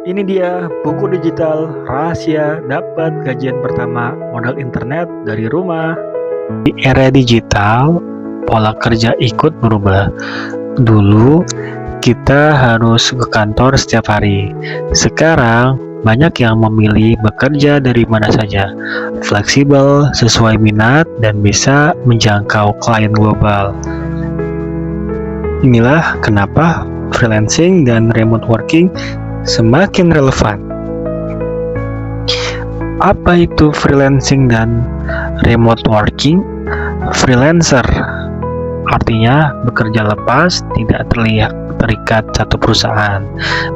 Ini dia buku digital rahasia dapat gajian pertama modal internet dari rumah. Di era digital, pola kerja ikut berubah. Dulu, kita harus ke kantor setiap hari. Sekarang, banyak yang memilih bekerja dari mana saja, fleksibel, sesuai minat, dan bisa menjangkau klien global. Inilah kenapa freelancing dan remote working semakin relevan. Apa itu freelancing dan remote working? Freelancer artinya bekerja lepas, tidak terikat satu perusahaan,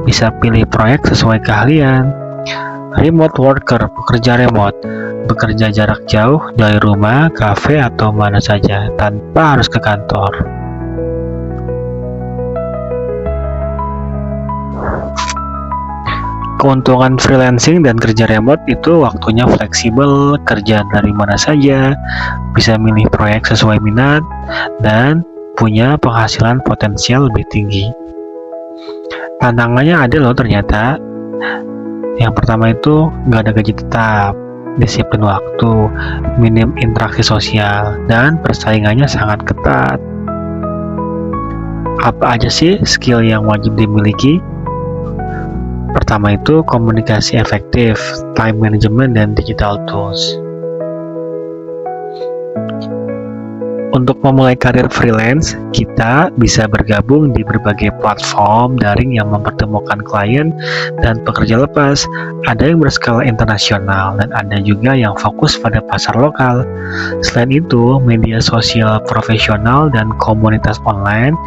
bisa pilih proyek sesuai keahlian. Remote worker, pekerja remote, bekerja jarak jauh dari rumah, kafe, atau mana saja tanpa harus ke kantor. Keuntungan freelancing dan kerja remote itu waktunya fleksibel, kerja dari mana saja, bisa milih proyek sesuai minat, dan punya penghasilan potensial lebih tinggi. Tantangannya ada loh ternyata. Yang pertama itu nggak ada gaji tetap, disiplin waktu, minim interaksi sosial, dan persaingannya sangat ketat. Apa aja sih skill yang wajib dimiliki? Pertama itu komunikasi efektif, time management, dan digital tools. Untuk memulai karir freelance, kita bisa bergabung di berbagai platform daring yang mempertemukan klien dan pekerja lepas. Ada yang berskala internasional dan ada juga yang fokus pada pasar lokal. Selain itu, media sosial profesional dan komunitas online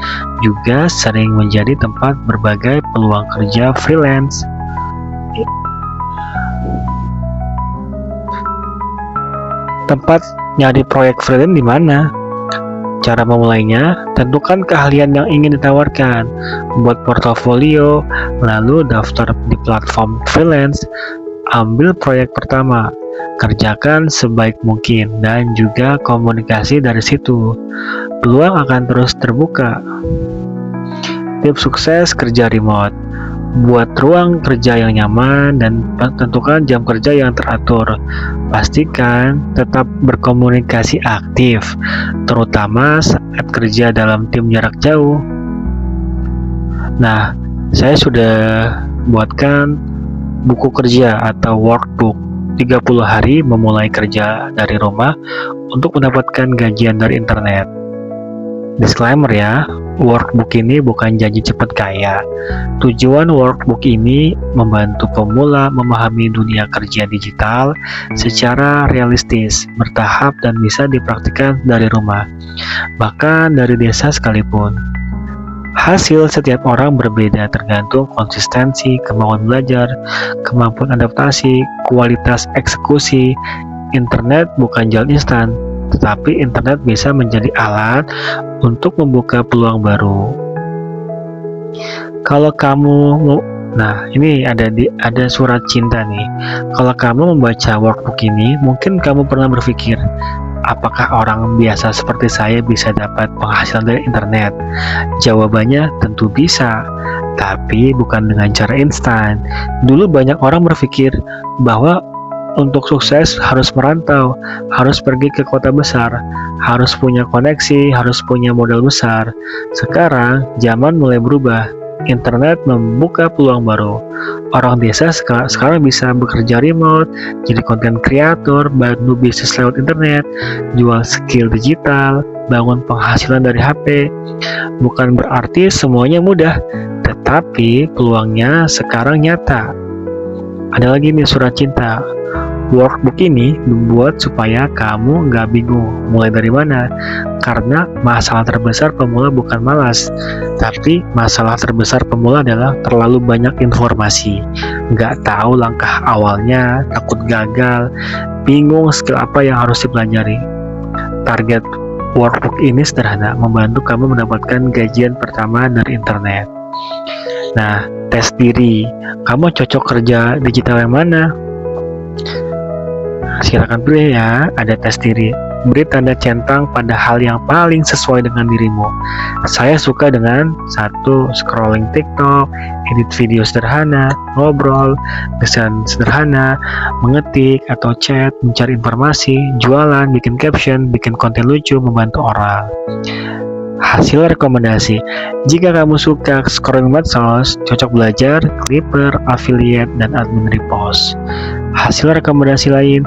juga sering menjadi tempat berbagai peluang kerja freelance. Tempat nyari proyek freelance di mana? Cara memulainya, tentukan keahlian yang ingin ditawarkan, buat portofolio, lalu daftar di platform freelance, ambil proyek pertama, kerjakan sebaik mungkin, dan juga komunikasi dari situ. Peluang akan terus terbuka. Tips sukses kerja remote. Buat ruang kerja yang nyaman dan tentukan jam kerja yang teratur. Pastikan tetap berkomunikasi aktif, terutama saat kerja dalam tim jarak jauh. Nah, saya sudah buatkan buku kerja atau workbook 30 hari memulai kerja dari rumah untuk mendapatkan gajian dari internet. Disclaimer ya, workbook ini bukan janji cepat kaya. Tujuan workbook ini membantu pemula memahami dunia kerja digital secara realistis, bertahap, dan bisa dipraktikkan dari rumah, bahkan dari desa sekalipun. Hasil setiap orang berbeda tergantung konsistensi, kemauan belajar, kemampuan adaptasi, kualitas eksekusi. Internet bukan jalan instan, tetapi internet bisa menjadi alat untuk membuka peluang baru. Kalau kamu ini ada surat cinta nih. Kalau kamu membaca workbook ini, mungkin kamu pernah berpikir, apakah orang biasa seperti saya bisa dapat penghasilan dari internet? Jawabannya tentu bisa, tapi bukan dengan cara instan. Dulu banyak orang berpikir bahwa untuk sukses harus merantau, harus pergi ke kota besar, harus punya koneksi, harus punya modal besar. Sekarang, zaman mulai berubah. Internet membuka peluang baru. Orang desa sekarang bisa bekerja remote, jadi konten kreator, bantu bisnis lewat internet, jual skill digital, bangun penghasilan dari HP. Bukan berarti semuanya mudah, tetapi peluangnya sekarang nyata. Ada lagi nih surat cinta. Workbook ini dibuat supaya kamu nggak bingung mulai dari mana, karena masalah terbesar pemula bukan malas, tapi masalah terbesar pemula adalah terlalu banyak informasi, nggak tahu langkah awalnya, takut gagal, bingung skill apa yang harus dipelajari. Target workbook ini sederhana, membantu kamu mendapatkan gajian pertama dari internet. Nah, tes diri, kamu cocok kerja digital yang mana? Silakan pilih ya, ada tes diri. Beri tanda centang pada hal yang paling sesuai dengan dirimu. Saya suka dengan 1. Scrolling TikTok, edit video sederhana, ngobrol, desain sederhana, mengetik atau chat, mencari informasi, jualan, bikin caption, bikin konten lucu, membantu orang. Hasil rekomendasi. Jika kamu suka scrolling medsos, cocok belajar, Clipper, affiliate, dan admin repost. Hasil rekomendasi lain.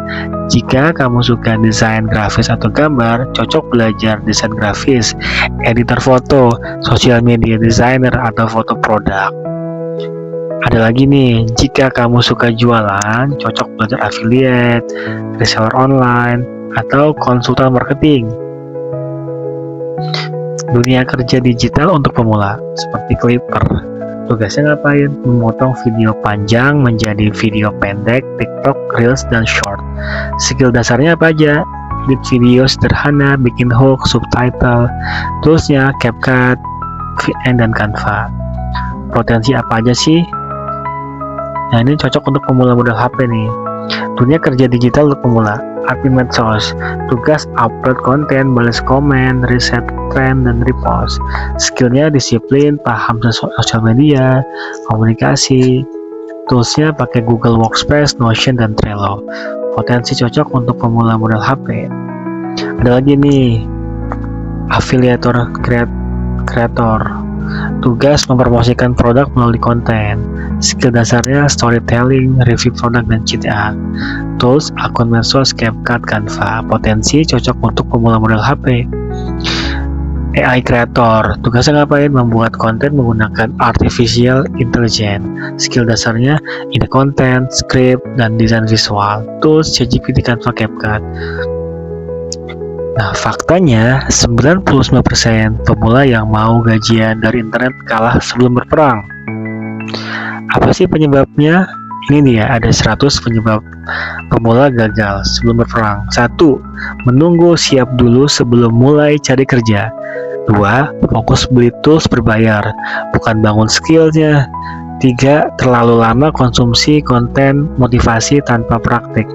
Jika kamu suka desain grafis atau gambar, cocok belajar desain grafis, editor foto, sosial media designer, atau foto produk. Ada lagi nih, jika kamu suka jualan, cocok belajar affiliate, reseller online, atau konsultan marketing. Dunia kerja digital untuk pemula, seperti Clipper. Tugasnya ngapain? Memotong video panjang menjadi video pendek, TikTok, Reels, dan Short. Skill dasarnya apa aja? Edit video sederhana, bikin hook, subtitle, toolsnya CapCut, VN, dan Canva. Potensi apa aja sih? Nah, ini cocok untuk pemula modal HP nih. Dunia kerja digital untuk pemula. Admin medsos, tugas upload konten, balas komen, riset tren, dan repost. Skillnya disiplin, paham sosial media, komunikasi. Toolsnya pakai Google Workspace, Notion, dan Trello. Potensi cocok untuk pemula modal HP. Ada lagi nih, afiliator kreator. Tugas mempromosikan produk melalui konten. Skill dasarnya storytelling, review produk, dan CTA. Tools, akun medsos, CapCut, Canva. Potensi cocok untuk pemula modal HP. AI Creator, tugasnya ngapain? Membuat konten menggunakan Artificial Intelligence. Skill dasarnya ide konten, script, dan desain visual. Tools, ChatGPT, Canva, CapCut. Nah, faktanya 99% pemula yang mau gajian dari internet kalah sebelum berperang. Apa sih penyebabnya? Ini dia, ada 100 penyebab pemula gagal sebelum berperang. 1. Menunggu siap dulu sebelum mulai cari kerja. 2. Fokus beli tools berbayar, bukan bangun skillnya. 3. Terlalu lama konsumsi konten motivasi tanpa praktik.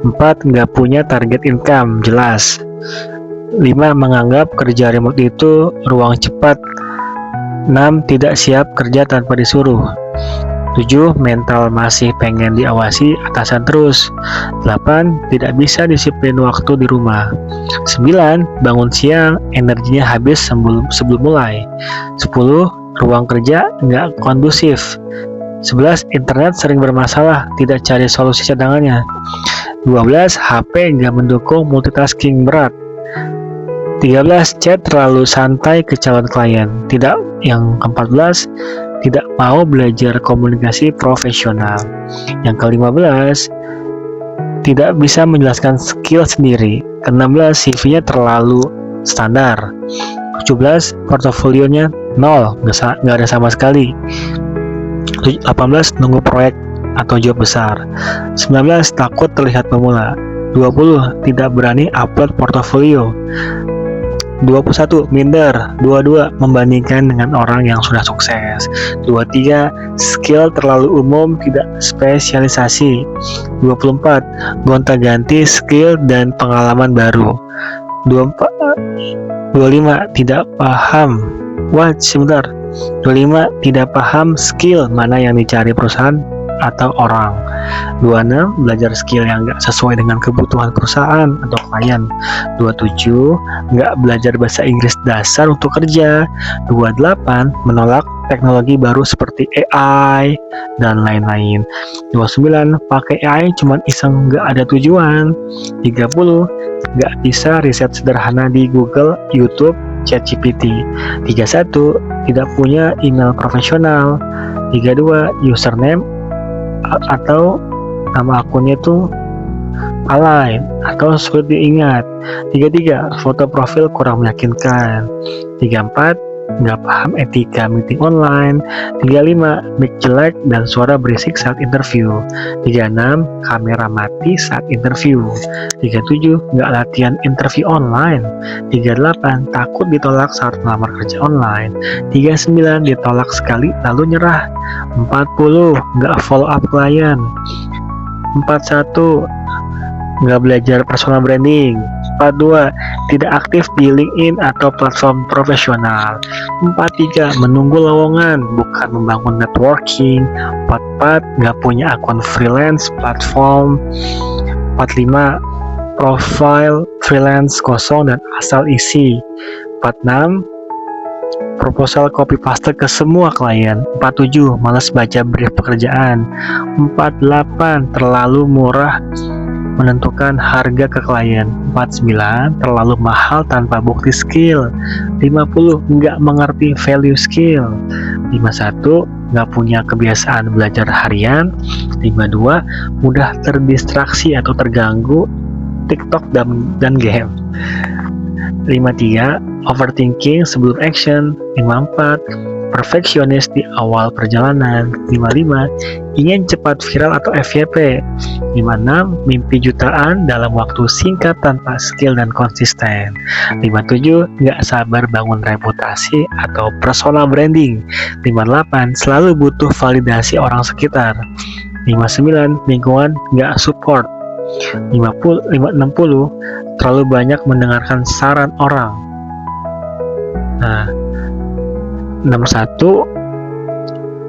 4. Nggak punya target income jelas. 5. Menganggap kerja remote itu ruang cepat. 6. Tidak siap kerja tanpa disuruh. 7. Mental masih pengen diawasi atasan terus. 8. Tidak bisa disiplin waktu di rumah. 9. Bangun siang, energinya habis sebelum mulai. 10. Ruang kerja nggak kondusif. 11. Internet sering bermasalah, tidak cari solusi cadangannya. 12. HP nggak mendukung multitasking berat. 13. Chat terlalu santai ke calon klien. Yang ke-14, tidak mau belajar komunikasi profesional. Yang ke-15, tidak bisa menjelaskan skill sendiri. Ke-16, CV-nya terlalu standar. 17, portofolionya 0, nggak ada sama sekali. 18, nunggu proyek atau job besar. 19, takut terlihat pemula. 20, tidak berani upload portofolio. 21, minder. 22, membandingkan dengan orang yang sudah sukses. 23, skill terlalu umum, tidak spesialisasi. 24, gonta-ganti skill dan pengalaman baru. 25, tidak paham. Sebentar. 25, tidak paham skill mana yang dicari perusahaan atau orang. 26, belajar skill yang nggak sesuai dengan kebutuhan perusahaan atau klien. 27, nggak belajar bahasa Inggris dasar untuk kerja. 28, menolak teknologi baru seperti AI dan lain-lain. 29, pakai AI cuman iseng nggak ada tujuan. 30, nggak bisa riset sederhana di Google, YouTube, ChatGPT. 31, tidak punya email profesional. 32, username atau nama akunnya itu alay atau sulit diingat. 33, foto profil kurang meyakinkan. 34, nggak paham etika meeting online. 35, mic jelek dan suara berisik saat interview. 36, kamera mati saat interview. 37, nggak latihan interview online. 38, takut ditolak saat melamar kerja online. 39, ditolak sekali lalu nyerah. 40, nggak follow up klien. 41, nggak belajar personal branding. 42, tidak aktif di LinkedIn atau platform profesional. 43, menunggu lowongan, bukan membangun networking. 44, nggak punya akun freelance platform. 45, profile freelance kosong dan asal isi. 46, proposal copy paste ke semua klien. 47, malas baca brief pekerjaan. 48, terlalu murah menentukan harga ke klien. 49, terlalu mahal tanpa bukti skill. 50, nggak mengerti value skill. 51, nggak punya kebiasaan belajar harian. 52, mudah terdistraksi atau terganggu TikTok dan game. 53, overthinking sebelum action. 54, perfeksionis di awal perjalanan. 55, ingin cepat viral atau FYP. 56, mimpi jutaan dalam waktu singkat tanpa skill dan konsisten. 57, nggak sabar bangun reputasi atau personal branding. 58, selalu butuh validasi orang sekitar. 59, lingkungan nggak support. 60, terlalu banyak mendengarkan saran orang. Nah, 61,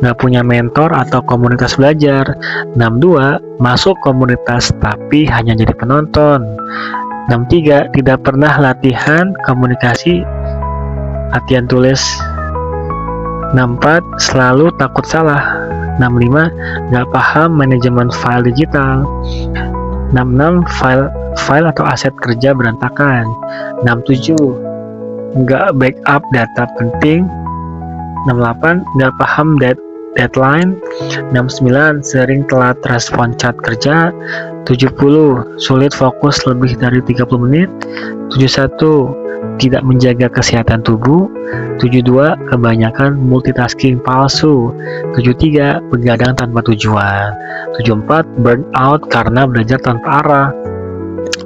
nggak punya mentor atau komunitas belajar. 62, masuk komunitas tapi hanya jadi penonton. 63, tidak pernah latihan komunikasi, latihan tulis. 64, selalu takut salah. 65, nggak paham manajemen file digital. 66, file atau aset kerja berantakan. 67, nggak backup data penting. 68, nggak paham deadline. 69, sering telat respon chat kerja. 70, sulit fokus lebih dari 30 menit. 71, tidak menjaga kesehatan tubuh. 72, kebanyakan multitasking palsu. 73, begadang tanpa tujuan. 74, burnout karena belajar tanpa arah.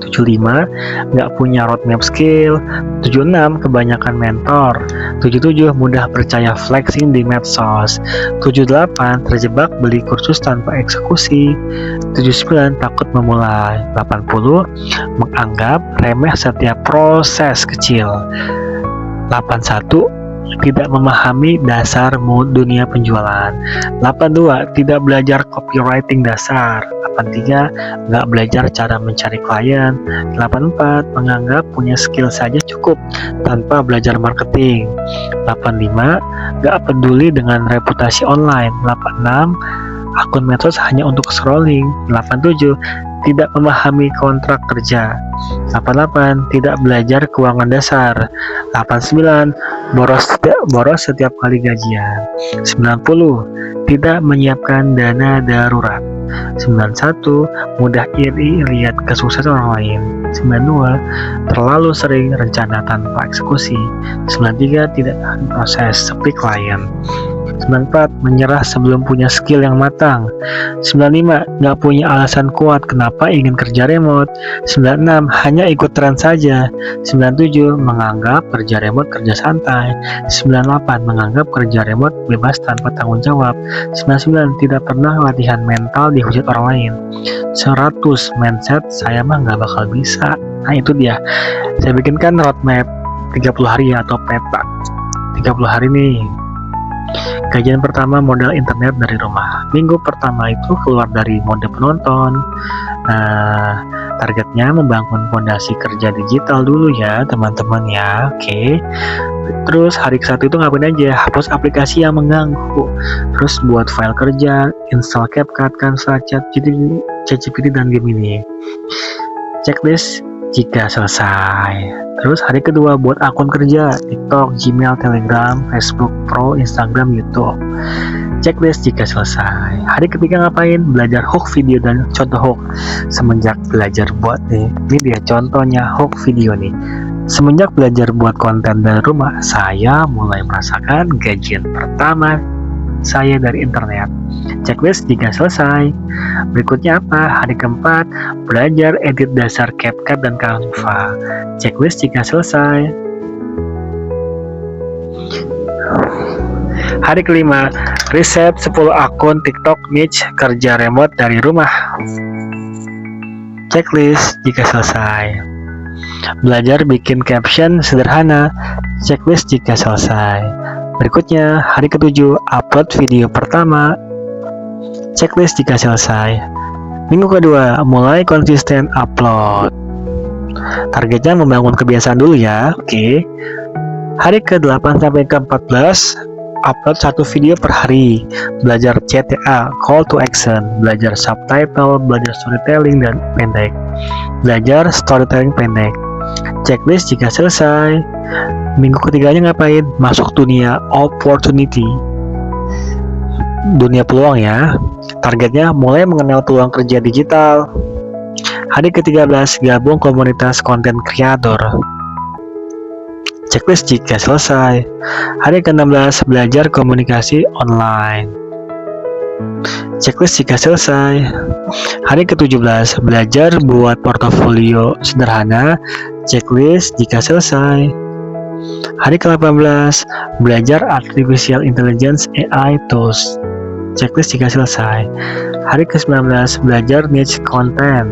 75, nggak punya roadmap skill. 76, kebanyakan mentor. 77, mudah percaya flexing di medsos. 78, terjebak beli kursus tanpa eksekusi. 79, takut memulai. 80, menganggap remeh setiap proses kecil. 81, tidak memahami dasar dunia penjualan. 82, tidak belajar copywriting dasar. 83, nggak belajar cara mencari klien. 84, menganggap punya skill saja cukup tanpa belajar marketing. 85, nggak peduli dengan reputasi online. 86, akun medsos hanya untuk scrolling. 87, tidak memahami kontrak kerja. 88, tidak belajar keuangan dasar. 89, boros setiap kali gajian. 90, tidak menyiapkan dana darurat. 91, mudah iri lihat kesuksesan orang lain. 92, terlalu sering rencana tanpa eksekusi. 93, tidak tahan proses seperti klien. 94, menyerah sebelum punya skill yang matang. 95, nggak punya alasan kuat kenapa ingin kerja remote. 96, hanya ikut tren saja. 97, menganggap kerja remote kerja santai. 98, menganggap kerja remote bebas tanpa tanggung jawab. 99, tidak pernah latihan mental dihujat orang lain. 100, mindset saya mah nggak bakal bisa. Nah itu dia, saya bikinkan roadmap 30 hari atau peta 30 hari nih. Kajian pertama, modal internet dari rumah. Minggu pertama itu keluar dari mode penonton. Targetnya membangun fondasi kerja digital dulu ya teman-teman ya. Oke. Terus hari ke-1 itu ngapain aja? Hapus aplikasi yang mengganggu. Terus buat file kerja, install CapCut, Canva, ChatGPT dan Gemini. Checklist jika selesai. Terus hari kedua buat akun kerja, TikTok, Gmail, Telegram, Facebook Pro, Instagram, YouTube. Checklist jika selesai. Hari ketiga ngapain? Belajar hook video dan contoh hook. Semenjak belajar buat nih, ini dia contohnya hook video nih. Semenjak belajar buat konten dari rumah, saya mulai merasakan gajian pertama saya dari internet. Checklist jika selesai. Berikutnya apa? Hari keempat, belajar edit dasar CapCut dan Canva. Checklist jika selesai. Hari kelima, riset 10 akun TikTok niche kerja remote dari rumah. Checklist jika selesai. Belajar bikin caption sederhana. Checklist jika selesai. Berikutnya, hari ke-7, upload video pertama. Checklist jika selesai. Minggu kedua, mulai konsisten upload. Targetnya membangun kebiasaan dulu ya, oke. Hari ke-8 sampai ke-14, upload 1 video per hari. Belajar CTA, call to action, belajar subtitle, belajar storytelling dan pendek. Belajar storytelling pendek. Checklist jika selesai. Minggu ketiganya ngapain? Masuk dunia opportunity. Dunia peluang ya. Targetnya mulai mengenal peluang kerja digital. Hari ke-13 gabung komunitas konten kreator. Checklist jika selesai. Hari ke-16 belajar komunikasi online. Checklist jika selesai. Hari ke-17 belajar buat portofolio sederhana. Checklist jika selesai. Hari ke-18 belajar artificial intelligence AI tools. Checklist jika selesai. Hari ke-19 belajar niche content.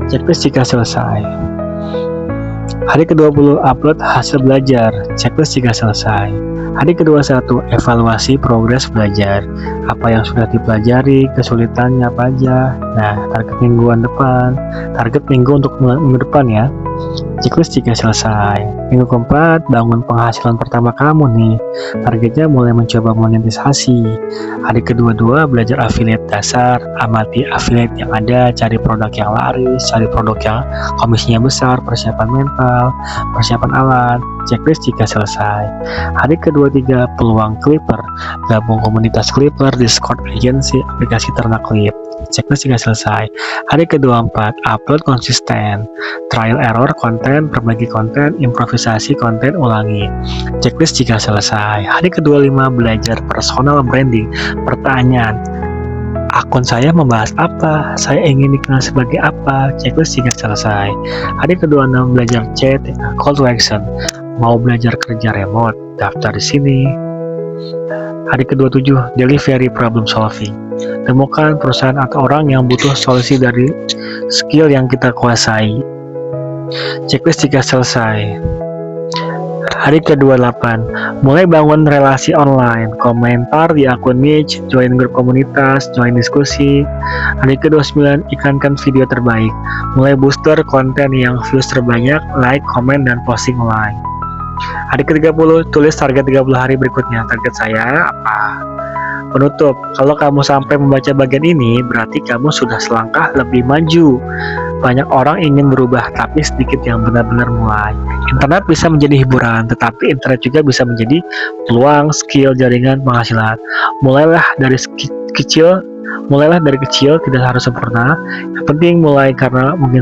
Checklist jika selesai. Hari ke-20 upload hasil belajar. Checklist jika selesai. Hari ke-21 evaluasi progres belajar. Apa yang sudah dipelajari, kesulitannya apa aja. Nah, target mingguan depan. Target minggu untuk minggu depan ya. Checklist jika selesai. Minggu keempat, bangun penghasilan pertama kamu nih. Targetnya mulai mencoba monetisasi. Hari ke-22, belajar affiliate dasar. Amati affiliate yang ada, cari produk yang laris, cari produk yang komisinya besar, persiapan mental, persiapan alat. Checklist jika selesai. Hari ke-23, peluang Clipper. Gabung komunitas Clipper, Discord agency, aplikasi ternak klip. Checklist jika selesai. Hari ke-24, upload konsisten. Trial error konten, perbaiki konten, improvisasi konten, ulangi. Checklist jika selesai. Hari ke-25, belajar personal branding. Pertanyaan, akun saya membahas apa? Saya ingin dikenal sebagai apa? Checklist jika selesai. Hari ke-26, belajar chat, call to action. Mau belajar kerja remote? Daftar di sini. Hari ke-27, delivery problem solving. Temukan perusahaan atau orang yang butuh solusi dari skill yang kita kuasai. Checklist jika selesai. Hari ke-28, mulai bangun relasi online, komentar di akun niche, join grup komunitas, join diskusi. Hari ke-29, ikankan video terbaik, mulai booster konten yang views terbanyak, like, komen, dan posting online. Hari ke-30, tulis target 30 hari berikutnya. Target saya apa? Penutup, kalau kamu sampai membaca bagian ini, berarti kamu sudah selangkah lebih maju. Banyak orang ingin berubah, tapi sedikit yang benar-benar mulai. Internet bisa menjadi hiburan, tetapi internet juga bisa menjadi peluang, skill, jaringan, penghasilan. Mulailah dari kecil, tidak harus sempurna. Yang penting mulai karena mungkin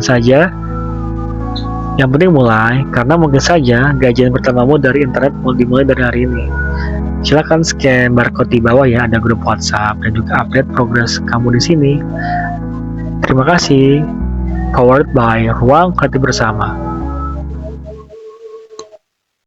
saja gajian pertamamu dari internet mau dimulai dari hari ini. Silakan scan barcode di bawah ya, ada grup WhatsApp dan juga update progres kamu di sini. Terima kasih. Powered by Ruang Kreatif Bersama.